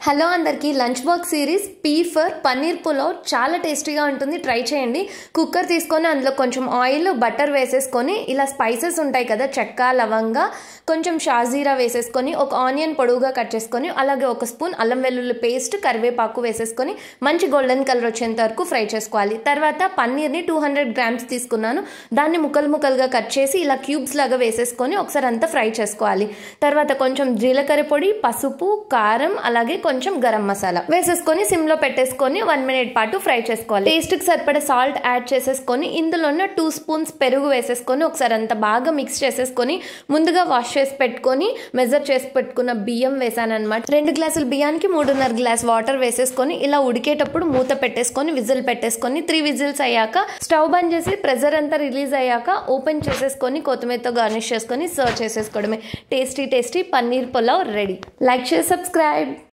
Hello అందరికీ lunch box series P for paneer pulao చాలా టేస్టీగా ఉంటుంది. ట్రై చేయండి. కుక్కర్ తీసుకొని అందులో కొంచెం ఆయిల్ బటర్ వేసేసుకొని ఇలా స్పైసెస్ ఉంటాయి కదా, చెక్క లవంగా కొంచెం షాజీరా వేసేసుకొని ఒక ఆనియన్ పొడవుగా కట్ చేసుకొని అలాగే ఒక స్పూన్ అల్లం వెల్లుల్లి పేస్ట్ కరివేపాకు వేసేసుకొని మంచి గోల్డెన్ కలర్ వచ్చేంత వరకు ఫ్రై చేసుకోవాలి. తర్వాత పన్నీర్ని 200 గ్రామ్స్ తీసుకున్నాను. దాన్ని ముక్కలు ముక్కలుగా కట్ చేసి ఇలా క్యూబ్స్ లాగా వేసేసుకొని ఒకసారి అంతా ఫ్రై చేసుకోవాలి. తర్వాత కొంచెం జీలకర్ర పొడి, పసుపు, కారం అలాగే కొంచెం గరం మసాలా వేసేసుకొని సిమ్ లో పెట్టేసుకొని 1 మినిట్ పాటు ఫ్రై చేసుకోవాలి. టేస్ట్ కి సరిపడే సాల్ట్ యాడ్ చేసేసుకొని ఇందులోనే 2 స్పూన్స్ పెరుగు వేసేసుకొని ఒకసారి అంతా బాగా మిక్స్ చేసేసుకొని ముందుగా వాష్ చేసి పెట్టుకొని మెజర్ చేసి పెట్టుకున్న బియ్యం వేసాను అనమాట. 2 గ్లాసుల బియ్యానికి 3.5 గ్లాస్ వాటర్ వేసేసుకొని ఇలా ఉడికేటప్పుడు మూత పెట్టేసుకొని విజిల్ పెట్టేసుకొని 3 విజిల్స్ అయ్యాక స్టవ్ బంద్ చేసి ప్రెజర్ అంతా రిలీజ్ అయ్యాక ఓపెన్ చేసేసుకొని కొత్తిమీరతో గార్నిష్ చేసుకొని సర్వ్ చేసేసుకోవడమే. Tasty tasty paneer pulao ready. Like share subscribe.